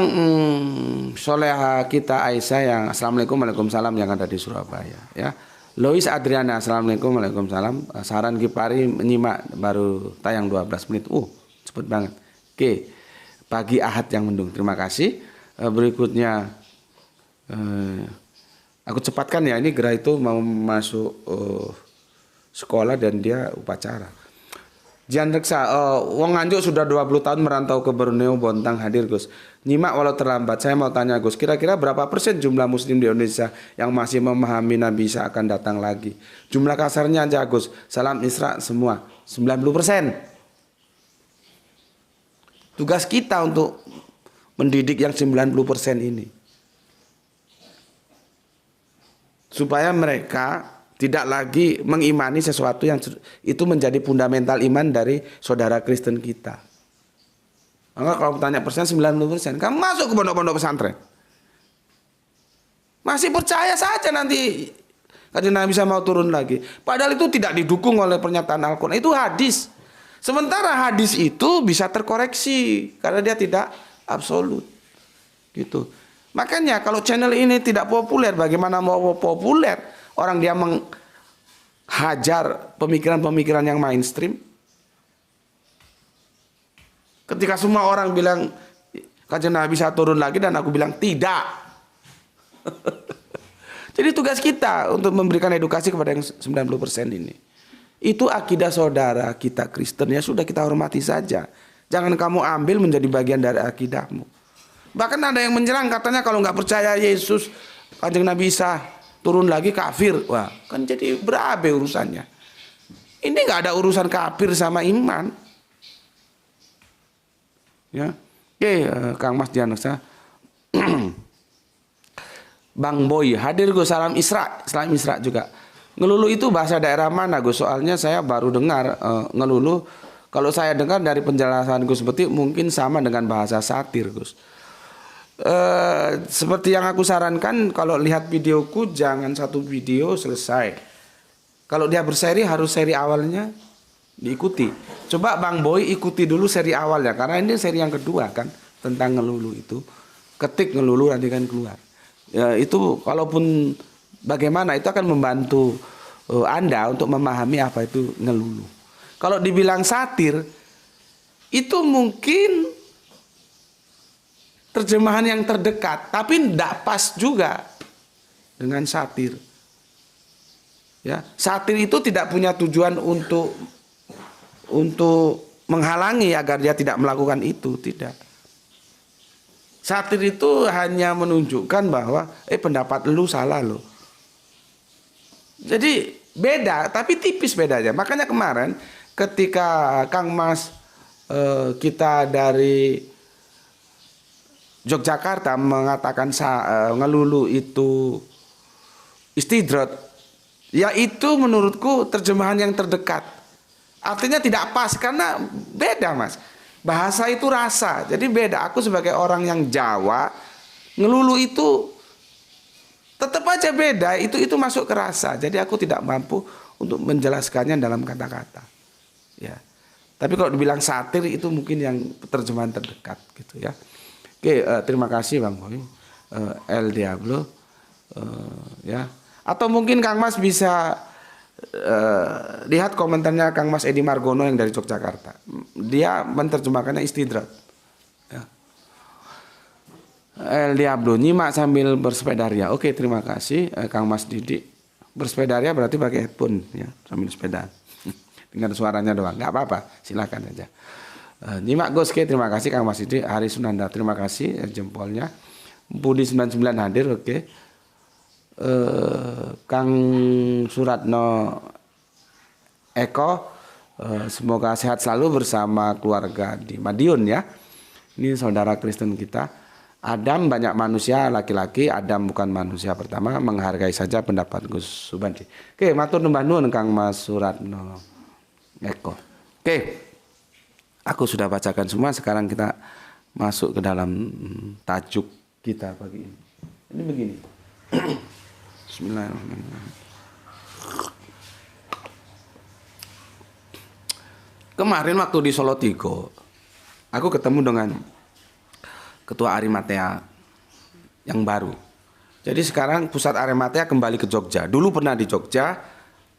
soleha kita Aisyah yang Assalamualaikum Waalaikumsalam yang ada di Surabaya, ya. Lois Adriana, Assalamualaikum Waalaikumsalam. Saran Kipari menyimak baru tayang 12 menit. Cepet banget. Oke, pagi Ahad yang mendung. Terima kasih. Berikutnya aku cepatkan ya, ini Gerah itu mau masuk sekolah dan dia upacara. Jan Reksa, wong Nganjuk sudah 20 tahun merantau ke Borneo, Bontang hadir Gus. Nyimak walau terlambat, saya mau tanya Gus, kira-kira berapa persen jumlah muslim di Indonesia yang masih memahami Nabi Isa akan datang lagi? Jumlah kasarnya aja Gus, salam Isra semua, 90%. Tugas kita untuk mendidik yang 90% ini. Supaya mereka tidak lagi mengimani sesuatu yang itu menjadi fundamental iman dari saudara Kristen kita. Maka kalau bertanya persen 90%, kamu masuk ke pondok-pondok pesantren. Masih percaya saja nanti Kanjeng Nabi bisa mau turun lagi. Padahal itu tidak didukung oleh pernyataan Al-Quran. Itu hadis. Sementara hadis itu bisa terkoreksi karena dia tidak absolut. Gitu. Makanya kalau channel ini tidak populer, bagaimana mau populer? Orang dia menghajar pemikiran-pemikiran yang mainstream. Ketika semua orang bilang Kanjeng Nabi bisa turun lagi dan aku bilang tidak. Jadi tugas kita untuk memberikan edukasi kepada yang 90% ini. Itu akidah saudara kita Kristen, ya sudah kita hormati saja. Jangan kamu ambil menjadi bagian dari akidahmu. Bahkan ada yang menyerang katanya kalau nggak percaya Yesus, Kanjeng Nabi Isa turun lagi kafir. Wah, kan jadi berabe urusannya. Ini nggak ada urusan kafir sama iman. Ya, oke, Kang Mas Janeksa. Bang Boy hadir Gus, salam Isra, salam Isra juga. Ngelulu itu bahasa daerah mana Gus? Soalnya saya baru dengar ngelulu. Kalau saya dengar dari penjelasan Gus Beti mungkin sama dengan bahasa satir Gus. Seperti yang aku sarankan, kalau lihat videoku jangan satu video selesai. Kalau dia berseri harus seri awalnya diikuti. Coba Bang Boy ikuti dulu seri awalnya, karena ini seri yang kedua kan tentang ngelulu itu. Ketik ngelulu nanti kan keluar. Ya, itu kalaupun bagaimana itu akan membantu Anda untuk memahami apa itu ngelulu. Kalau dibilang satir itu mungkin terjemahan yang terdekat, tapi tidak pas juga dengan satir. Ya, satir itu tidak punya tujuan untuk menghalangi agar dia tidak melakukan itu, tidak. Satir itu hanya menunjukkan bahwa pendapat lu salah lo. Jadi beda, tapi tipis bedanya. Makanya kemarin ketika Kang Mas kita dari Yogyakarta mengatakan ngelulu itu istidrat, ya itu menurutku terjemahan yang terdekat. Artinya tidak pas karena beda Mas. Bahasa itu rasa, jadi beda. Aku sebagai orang yang Jawa, ngelulu itu tetap aja beda. Itu masuk ke rasa. Jadi aku tidak mampu untuk menjelaskannya dalam kata-kata. Ya. Tapi kalau dibilang satir itu mungkin yang terjemahan terdekat gitu ya. Oke, terima kasih Bang Boy, El Diablo, ya. Atau mungkin Kang Mas bisa lihat komentarnya Kang Mas Edi Margono yang dari Yogyakarta. Dia menerjemahkannya istidrat. Ya. El Diablo, nyimak sambil bersepedaria. Oke, terima kasih Kang Mas Didi. Bersepedaria berarti pakai headphone ya, sambil sepeda. Dengar suaranya doang, nggak apa-apa, silakan aja. Nyimak Gus, terima kasih Kang Mas Didi. Hari Sunanda, terima kasih jempolnya. Budi 99 hadir, oke. Kang Suratno Eko, semoga sehat selalu bersama keluarga di Madiun ya. Ini saudara Kristen kita. Adam banyak manusia laki-laki, Adam bukan manusia pertama, menghargai saja pendapat Gus Subandi. Oke, matur numbah nuwun Kang Mas Suratno Eko. Oke. Aku sudah bacakan semua, sekarang kita masuk ke dalam tajuk kita pagi ini. Ini begini. Bismillahirrahmanirrahim. Kemarin waktu di Solo Tigo, aku ketemu dengan Ketua Arimatea yang baru. Jadi sekarang pusat Arimatea kembali ke Jogja. Dulu pernah di Jogja,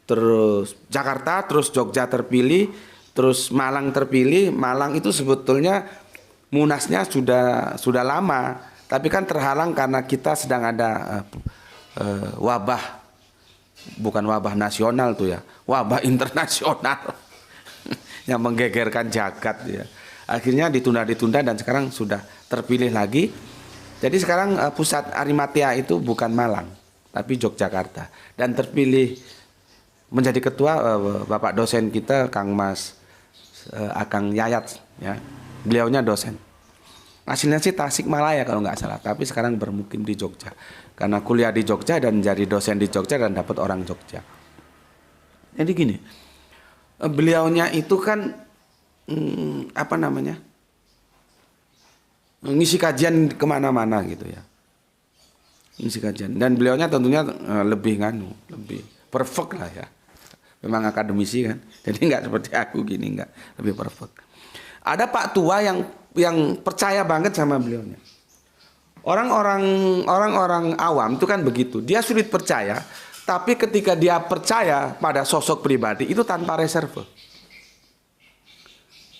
terus Jakarta, terus Jogja terpilih, terus Malang terpilih. Malang itu sebetulnya munasnya sudah lama, tapi kan terhalang karena kita sedang ada wabah, bukan wabah nasional tuh ya, wabah internasional. yang menggegerkan jagat ya. Akhirnya ditunda dan sekarang sudah terpilih lagi. Jadi sekarang pusat Arimatea itu bukan Malang, tapi Yogyakarta. Dan terpilih menjadi ketua Bapak dosen kita Kang Mas Akang Yayat ya. Beliaunya dosen. Hasilnya sih Tasikmalaya kalau nggak salah, tapi sekarang bermukim di Jogja. Karena kuliah di Jogja dan jadi dosen di Jogja dan dapat orang Jogja. Jadi gini, beliaunya itu kan ngisi kajian kemana-mana gitu ya, ngisi kajian. Dan beliaunya tentunya lebih perfect lah ya. Memang akademisi kan, jadi nggak seperti aku gini, nggak, lebih perfect. Ada Pak Tua yang percaya banget sama beliaunya. Orang-orang awam itu kan begitu, dia sulit percaya, tapi ketika dia percaya pada sosok pribadi itu tanpa reserve.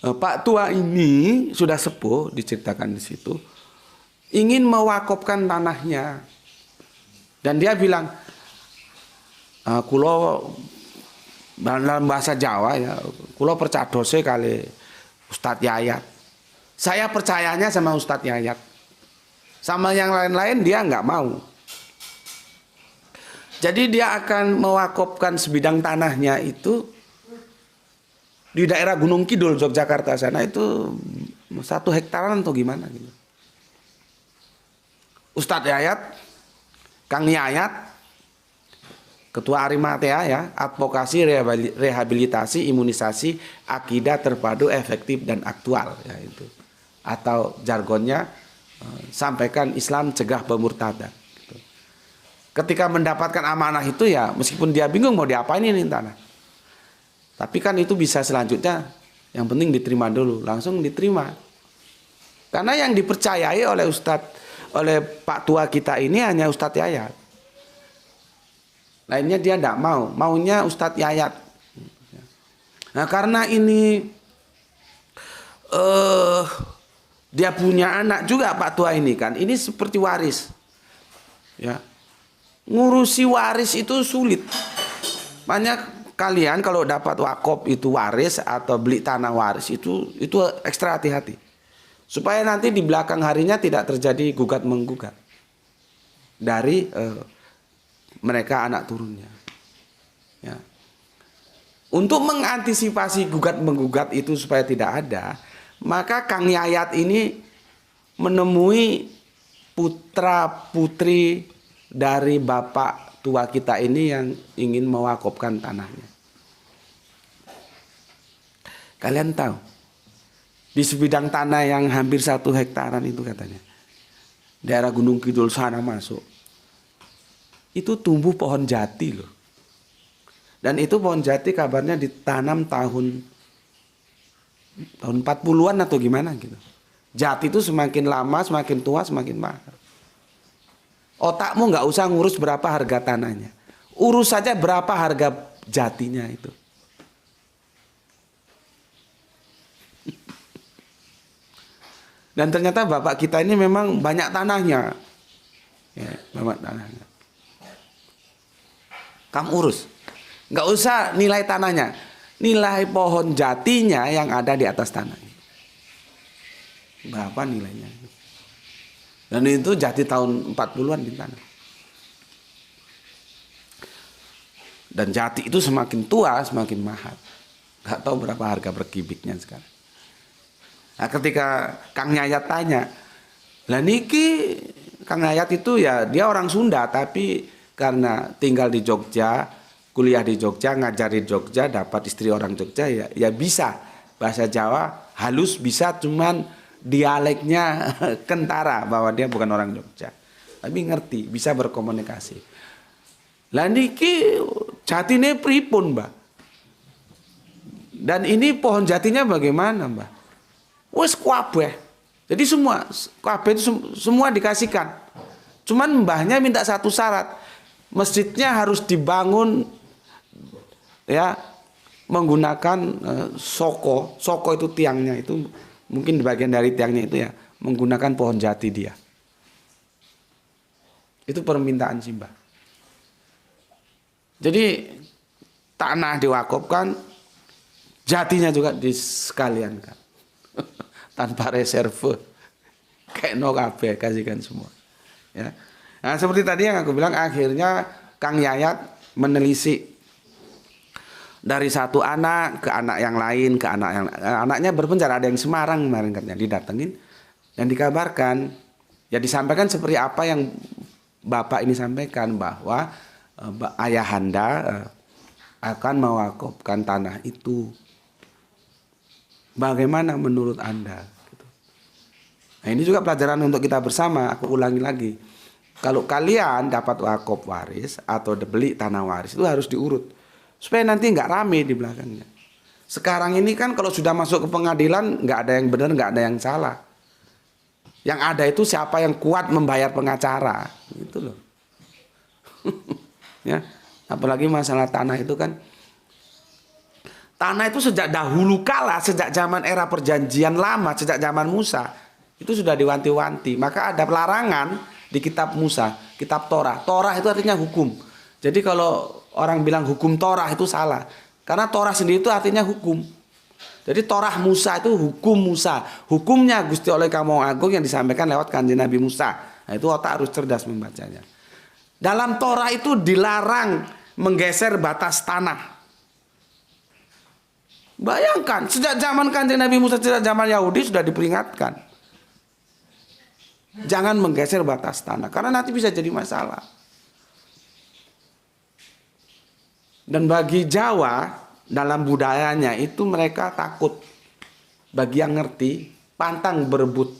Pak Tua ini sudah sepuh, diceritakan di situ, ingin mewakafkan tanahnya, dan dia bilang, kulo dalam bahasa Jawa ya, kulo percadose kali Ustadz Yayat. Saya percayanya sama Ustadz Yayat, sama yang lain-lain dia nggak mau. Jadi dia akan mewakafkan sebidang tanahnya itu di daerah Gunung Kidul Yogyakarta sana, itu 1 hektaran atau gimana gitu. Ustadz Yayat, Kang Yayat, Ketua Arimatea ya, advokasi, rehabilitasi, imunisasi, akidah terpadu, efektif dan aktual ya itu. Atau jargonnya sampaikan Islam cegah pemurtadan. Gitu. Ketika mendapatkan amanah itu ya, meskipun dia bingung mau diapain ini tanah. Tapi kan itu bisa selanjutnya, yang penting diterima dulu, langsung diterima. Karena yang dipercayai oleh Pak Tua kita ini hanya Ustadz Yayat. Lainnya dia tidak mau, maunya Ustadz Yayat. Nah karena ini dia punya anak juga Pak Tua ini kan, ini seperti waris. Ya, ngurusi waris itu sulit. Banyak kalian kalau dapat wakaf itu waris atau beli tanah waris itu ekstra hati-hati. Supaya nanti di belakang harinya tidak terjadi gugat menggugat dari mereka anak turunnya. Ya. Untuk mengantisipasi gugat menggugat itu supaya tidak ada, maka Kang Yayat ini menemui putra putri dari Bapak Tua kita ini yang ingin mewakafkan tanahnya. Kalian tahu, di sebidang tanah yang hampir 1 hektaran itu katanya, daerah Gunung Kidul sana masuk, itu tumbuh pohon jati loh. Dan itu pohon jati kabarnya ditanam tahun 40-an atau gimana gitu. Jati itu semakin lama, semakin tua, semakin mahal. Otakmu nggak usah ngurus berapa harga tanahnya, urus saja berapa harga jatinya itu. Dan ternyata bapak kita ini memang banyak tanahnya, ya, banyak tanahnya. Kamu urus, nggak usah nilai tanahnya, nilai pohon jatinya yang ada di atas tanah. Berapa nilainya? Dan itu jati tahun 40-an di tanah. Dan jati itu semakin tua semakin mahal. Nggak tahu berapa harga per kubiknya sekarang. Nah, ketika Kang Yayat tanya, lah niki Kang Yayat itu ya dia orang Sunda tapi karena tinggal di Jogja, kuliah di Jogja, ngajar di Jogja, dapat istri orang Jogja ya bisa bahasa Jawa halus, bisa, cuman dialeknya kentara bahwa dia bukan orang Jogja. Tapi ngerti, bisa berkomunikasi. Lah niki jatine pripun, Mbak? Dan ini pohon jatinya bagaimana, Mbak? Wes kabeh. Jadi semua kabeh itu semua dikasihkan. Cuman mbahnya minta satu syarat. Masjidnya harus dibangun ya menggunakan soko. Soko itu tiangnya itu mungkin di bagian dari tiangnya itu ya menggunakan pohon jati dia. Itu permintaan Simbah. Jadi tanah diwakafkan, jatinya juga disekaliankan. Tanpa reserve. Kayak no kabeh, kasihkan semua. Ya. Nah, seperti tadi yang aku bilang, akhirnya Kang Yayat menelisik dari satu anak ke anak yang lain, ke anak yang anaknya berpenjara, ada yang Semarang kemarin katanya didatengin, yang dikabarkan ya disampaikan seperti apa yang bapak ini sampaikan, bahwa ayahanda akan mewakafkan tanah itu. Bagaimana menurut Anda? Gitu. Nah, ini juga pelajaran untuk kita bersama. Aku ulangi lagi, kalau kalian dapat wakaf waris atau beli tanah waris itu harus diurut supaya nanti nggak rame di belakangnya. Sekarang ini kan kalau sudah masuk ke pengadilan nggak ada yang benar, nggak ada yang salah. Yang ada itu siapa yang kuat membayar pengacara, gitu loh. Ya, apalagi masalah tanah itu kan. Tanah itu sejak dahulu kala, sejak zaman era perjanjian lama, sejak zaman Musa, itu sudah diwanti-wanti. Maka ada larangan di kitab Musa, kitab Torah. Torah itu artinya hukum. Jadi kalau orang bilang hukum Torah itu salah. Karena Torah sendiri itu artinya hukum. Jadi Torah Musa itu hukum Musa. Hukumnya Gusti oleh Kamu Agung yang disampaikan lewat Kanjeng Nabi Musa. Nah, itu otak harus cerdas membacanya. Dalam Torah itu dilarang menggeser batas tanah. Bayangkan, sejak zaman Kanjeng Nabi Musa, sejak zaman Yahudi sudah diperingatkan. Jangan menggeser batas tanah, karena nanti bisa jadi masalah. Dan bagi Jawa, dalam budayanya itu mereka takut. Bagi yang ngerti, pantang berebut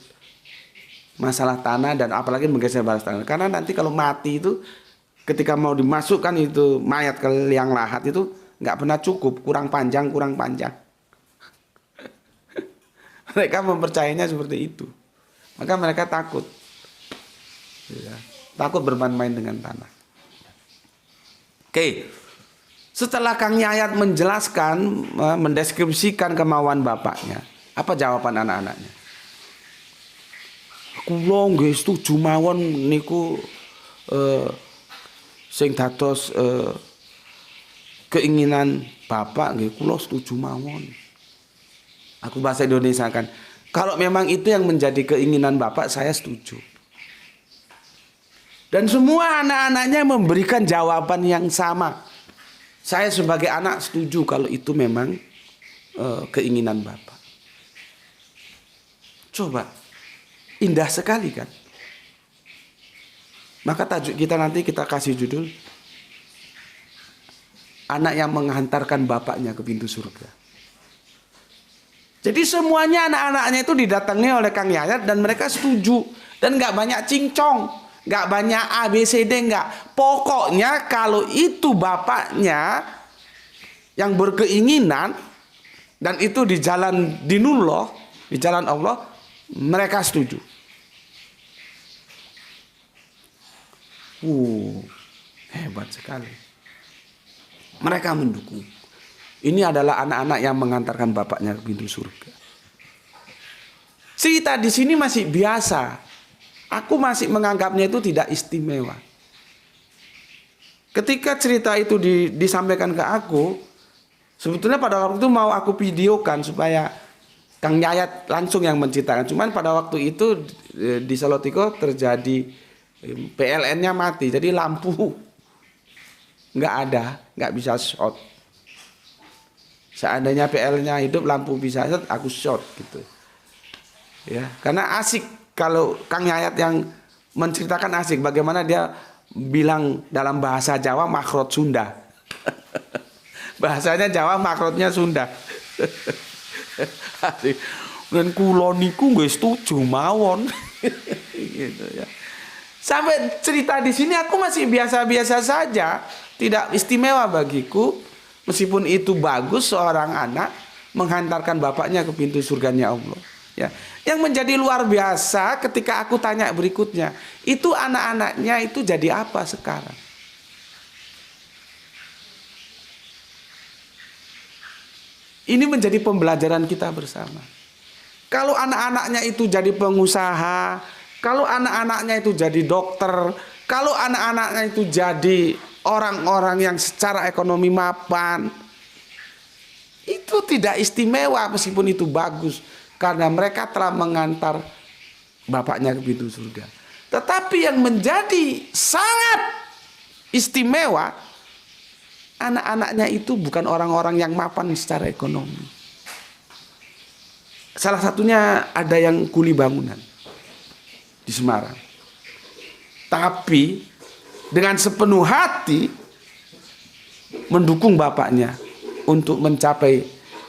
masalah tanah dan apalagi menggeser batas tanah. Karena nanti kalau mati itu, ketika mau dimasukkan itu mayat ke liang lahat itu, nggak pernah cukup, kurang panjang. Mereka mempercayainya seperti itu. Maka mereka takut. Ya, takut bermain-main dengan tanah. Oke. Setelah Kang Yayat menjelaskan, mendeskripsikan kemauan bapaknya, apa jawaban anak-anaknya? Kula nggih setuju mawon niku sing dados keinginan bapak nggih kula setuju mawon. Aku bahasa Indonesia kan. Kalau memang itu yang menjadi keinginan bapak, saya setuju. Dan semua anak-anaknya memberikan jawaban yang sama. Saya sebagai anak setuju kalau itu memang keinginan bapak. Coba, indah sekali kan? Maka tajuk kita nanti kita kasih judul, anak yang menghantarkan bapaknya ke pintu surga. Jadi semuanya anak-anaknya itu didatangi oleh Kang Yayat dan mereka setuju. Dan gak banyak cincong, gak banyak ABCD, gak. Pokoknya kalau itu bapaknya yang berkeinginan dan itu di jalan dinullah, di jalan Allah, mereka setuju. Hebat sekali. Mereka mendukung. Ini adalah anak-anak yang mengantarkan bapaknya ke pintu surga. Cerita di sini masih biasa. Aku masih menganggapnya itu tidak istimewa. Ketika cerita itu disampaikan ke aku, sebetulnya pada waktu itu mau aku videokan supaya Kang Yayat langsung yang menceritakan. Cuman pada waktu itu di Salatiga terjadi PLN-nya mati, jadi lampu nggak ada, nggak bisa shot. Seandainya PL-nya hidup, lampu bisa shot, aku shot gitu. Ya, karena asik kalau Kang Yayat yang menceritakan asik bagaimana dia bilang dalam bahasa Jawa makrot Sunda. Bahasanya Jawa makrotnya Sunda. Dan kula niku nggih setuju mawon. Gitu ya. Sampai cerita di sini aku masih biasa-biasa saja, tidak istimewa bagiku. Meskipun itu bagus seorang anak menghantarkan bapaknya ke pintu surganya Allah. Ya. Yang menjadi luar biasa ketika aku tanya berikutnya, itu anak-anaknya itu jadi apa sekarang? Ini menjadi pembelajaran kita bersama. Kalau anak-anaknya itu jadi pengusaha, kalau anak-anaknya itu jadi dokter, kalau anak-anaknya itu jadi orang-orang yang secara ekonomi mapan, Itu tidak istimewa meskipun itu bagus, karena mereka telah mengantar bapaknya ke pintu surga. Tetapi yang menjadi sangat istimewa, anak-anaknya itu bukan orang-orang yang mapan secara ekonomi. Salah satunya ada yang kuli bangunan di Semarang. Tapi dengan sepenuh hati mendukung bapaknya untuk mencapai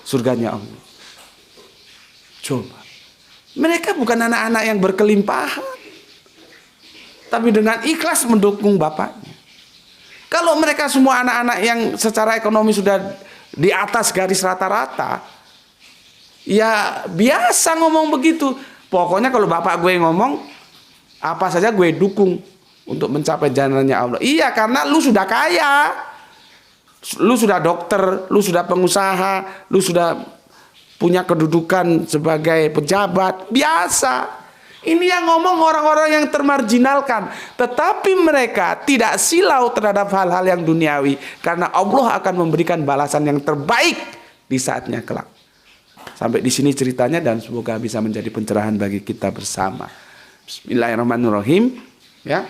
surganya Allah. Coba. Mereka bukan anak-anak yang berkelimpahan, tapi dengan ikhlas mendukung bapaknya. Kalau mereka semua anak-anak yang secara ekonomi sudah di atas garis rata-rata, ya biasa ngomong begitu. Pokoknya kalau bapak gue ngomong, apa saja gue dukung untuk mencapai jalannya Allah. Iya, karena lu sudah kaya, lu sudah dokter, lu sudah pengusaha, lu sudah punya kedudukan sebagai pejabat. Biasa. Ini yang ngomong orang-orang yang termarginalkan. Tetapi mereka tidak silau terhadap hal-hal yang duniawi, karena Allah akan memberikan balasan yang terbaik di saatnya kelak. Sampai di sini ceritanya, dan semoga bisa menjadi pencerahan bagi kita bersama. Bismillahirrahmanirrahim. Ya,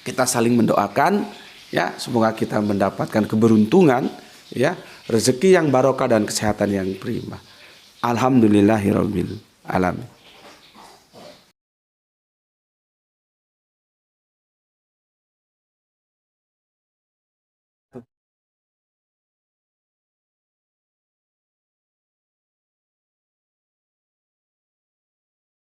kita saling mendoakan. Ya, semoga kita mendapatkan keberuntungan, ya, rezeki yang barokah dan kesehatan yang prima. Alhamdulillahirabbil alamin.